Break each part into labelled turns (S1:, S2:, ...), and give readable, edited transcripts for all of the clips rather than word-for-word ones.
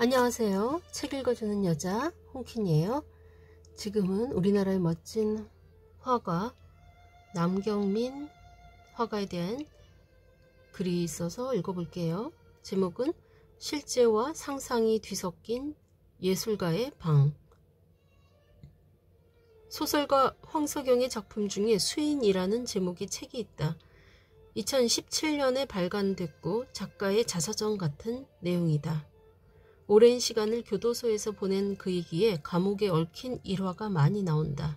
S1: 안녕하세요. 책 읽어주는 여자 홍킨이에요. 지금은 우리나라의 멋진 화가 남경민 화가에 대한 글이 있어서 읽어볼게요. 제목은 실제와 상상이 뒤섞인 예술가의 방. 소설가 황석영의 작품 중에 수인이라는 제목의 책이 있다. 2017년에 발간됐고 작가의 자서전 같은 내용이다. 오랜 시간을 교도소에서 보낸 그이기에 감옥에 얽힌 일화가 많이 나온다.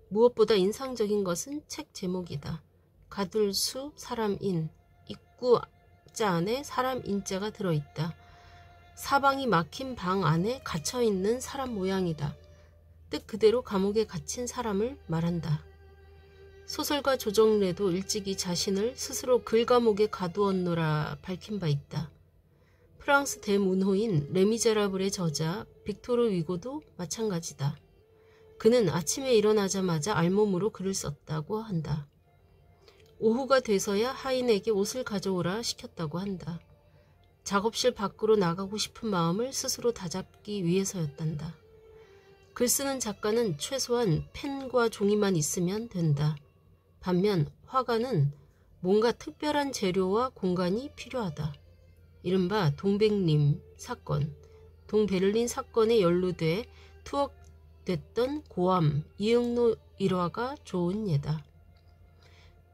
S1: 무엇보다 인상적인 것은 책 제목이다. 가둘수 사람인, 입구자 안에 사람인자가 들어있다. 사방이 막힌 방 안에 갇혀있는 사람 모양이다. 뜻 그대로 감옥에 갇힌 사람을 말한다. 소설가 조정래도 일찍이 자신을 스스로 글감옥에 가두었노라 밝힌 바 있다. 프랑스 대문호인 레미제라블의 저자 빅토르 위고도 마찬가지다. 그는 아침에 일어나자마자 알몸으로 글을 썼다고 한다. 오후가 돼서야 하인에게 옷을 가져오라 시켰다고 한다. 작업실 밖으로 나가고 싶은 마음을 스스로 다잡기 위해서였단다. 글 쓰는 작가는 최소한 펜과 종이만 있으면 된다. 반면 화가는 뭔가 특별한 재료와 공간이 필요하다. 이른바 동백림 사건, 동베를린 사건에 연루돼 투옥됐던 고암, 이응로 일화가 좋은 예다.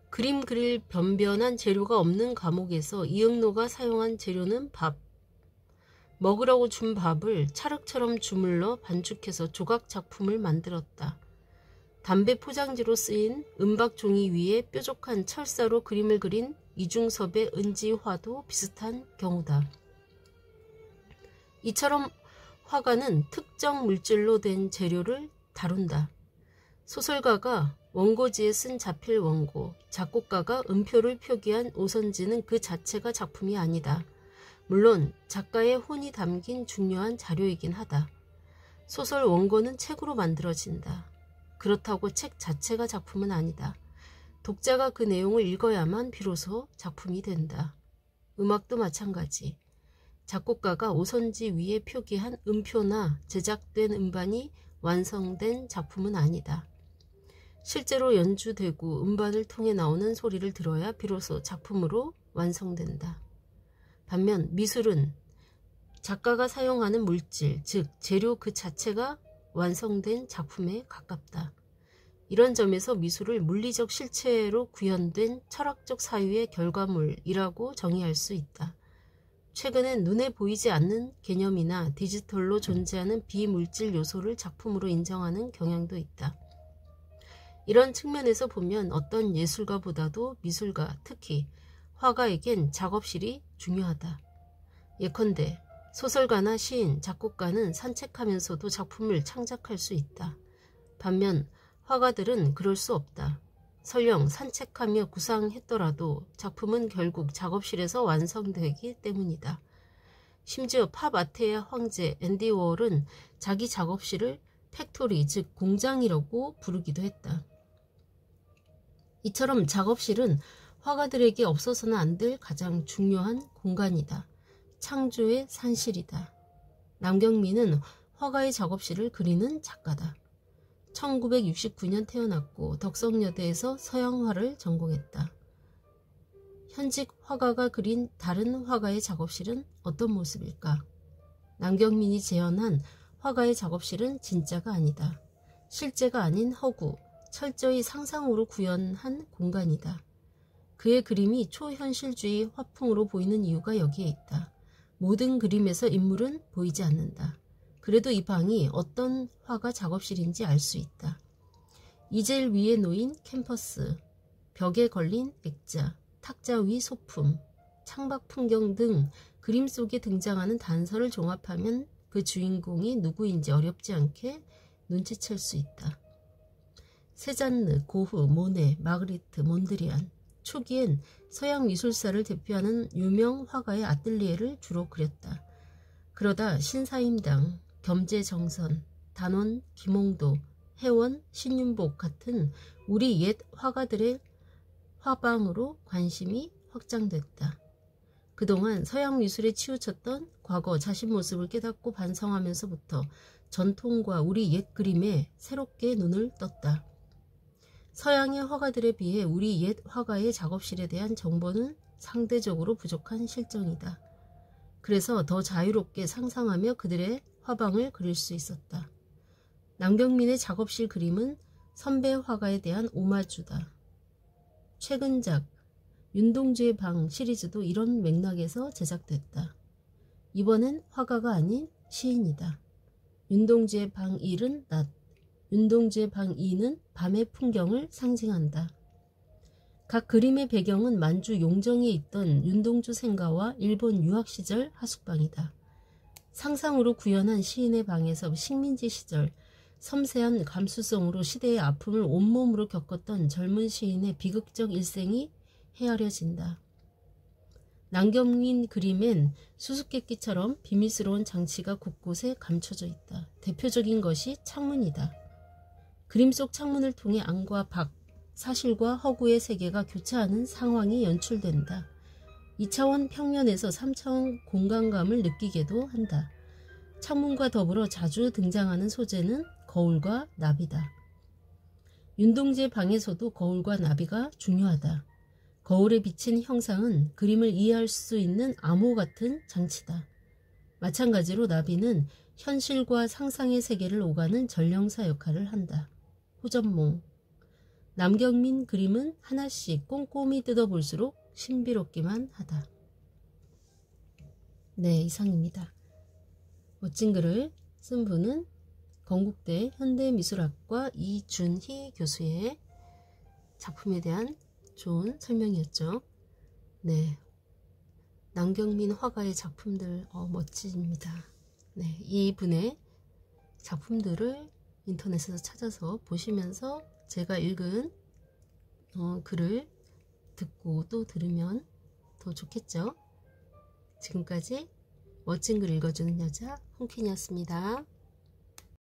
S1: 그림 그릴 변변한 재료가 없는 감옥에서 이응로가 사용한 재료는 밥. 먹으라고 준 밥을 찰흙처럼 주물러 반죽해서 조각 작품을 만들었다. 담배 포장지로 쓰인 은박 종이 위에 뾰족한 철사로 그림을 그린 이중섭의 은지화도 비슷한 경우다. 이처럼 화가는 특정 물질로 된 재료를 다룬다. 소설가가 원고지에 쓴 자필 원고, 작곡가가 음표를 표기한 오선지는 그 자체가 작품이 아니다. 물론 작가의 혼이 담긴 중요한 자료이긴 하다. 소설 원고는 책으로 만들어진다. 그렇다고 책 자체가 작품은 아니다. 독자가 그 내용을 읽어야만 비로소 작품이 된다. 음악도 마찬가지. 작곡가가 오선지 위에 표기한 음표나 제작된 음반이 완성된 작품은 아니다. 실제로 연주되고 음반을 통해 나오는 소리를 들어야 비로소 작품으로 완성된다. 반면 미술은 작가가 사용하는 물질, 즉 재료 그 자체가 완성된 작품에 가깝다. 이런 점에서 미술을 물리적 실체로 구현된 철학적 사유의 결과물이라고 정의할 수 있다. 최근엔 눈에 보이지 않는 개념이나 디지털로 존재하는 비물질 요소를 작품으로 인정하는 경향도 있다. 이런 측면에서 보면 어떤 예술가보다도 미술가, 특히 화가에겐 작업실이 중요하다. 예컨대 소설가나 시인, 작곡가는 산책하면서도 작품을 창작할 수 있다. 반면 화가들은 그럴 수 없다. 설령 산책하며 구상했더라도 작품은 결국 작업실에서 완성되기 때문이다. 심지어 팝 아트의 황제 앤디 워홀은 자기 작업실을 팩토리, 즉 공장이라고 부르기도 했다. 이처럼 작업실은 화가들에게 없어서는 안 될 가장 중요한 공간이다. 창조의 산실이다. 남경민은 화가의 작업실을 그리는 작가다. 1969년 태어났고 덕성여대에서 서양화를 전공했다. 현직 화가가 그린 다른 화가의 작업실은 어떤 모습일까? 남경민이 재현한 화가의 작업실은 진짜가 아니다. 실제가 아닌 허구, 철저히 상상으로 구현한 공간이다. 그의 그림이 초현실주의 화풍으로 보이는 이유가 여기에 있다. 모든 그림에서 인물은 보이지 않는다. 그래도 이 방이 어떤 화가 작업실인지 알 수 있다. 이젤 위에 놓인 캔버스, 벽에 걸린 액자, 탁자 위 소품, 창밖 풍경 등 그림 속에 등장하는 단서를 종합하면 그 주인공이 누구인지 어렵지 않게 눈치챌 수 있다. 세잔느, 고흐, 모네, 마그리트, 몬드리안. 초기엔 서양 미술사를 대표하는 유명 화가의 아뜰리에를 주로 그렸다. 그러다 신사임당, 겸재정선, 단원, 김홍도, 해원, 신윤복 같은 우리 옛 화가들의 화방으로 관심이 확장됐다. 그동안 서양 미술에 치우쳤던 과거 자신 모습을 깨닫고 반성하면서부터 전통과 우리 옛 그림에 새롭게 눈을 떴다. 서양의 화가들에 비해 우리 옛 화가의 작업실에 대한 정보는 상대적으로 부족한 실정이다. 그래서 더 자유롭게 상상하며 그들의 화방을 그릴 수 있었다. 남경민의 작업실 그림은 선배 화가에 대한 오마주다. 최근작 윤동주의 방 시리즈도 이런 맥락에서 제작됐다. 이번엔 화가가 아닌 시인이다. 윤동주의 방 1은 낮, 윤동주의 방 2는 밤의 풍경을 상징한다. 각 그림의 배경은 만주 용정에 있던 윤동주 생가와 일본 유학 시절 하숙방이다. 상상으로 구현한 시인의 방에서 식민지 시절 섬세한 감수성으로 시대의 아픔을 온몸으로 겪었던 젊은 시인의 비극적 일생이 헤아려진다. 남경민 그림엔 수수께끼처럼 비밀스러운 장치가 곳곳에 감춰져 있다. 대표적인 것이 창문이다. 그림 속 창문을 통해 안과 밖, 사실과 허구의 세계가 교차하는 상황이 연출된다. 2차원 평면에서 3차원 공간감을 느끼게도 한다. 창문과 더불어 자주 등장하는 소재는 거울과 나비다. 윤동주의 방에서도 거울과 나비가 중요하다. 거울에 비친 형상은 그림을 이해할 수 있는 암호 같은 장치다. 마찬가지로 나비는 현실과 상상의 세계를 오가는 전령사 역할을 한다. 호전몽. 남경민 그림은 하나씩 꼼꼼히 뜯어볼수록 신비롭기만 하다. 네, 이상입니다. 멋진 글을 쓴 분은 건국대 현대미술학과 이준희 교수의 작품에 대한 좋은 설명이었죠. 네, 남경민 화가의 작품들 멋집니다. 네, 이분의 작품들을 인터넷에서 찾아서 보시면서 제가 읽은 글을 듣고 또 들으면 더 좋겠죠. 지금까지 멋진 글 읽어주는 여자 홍퀸이었습니다.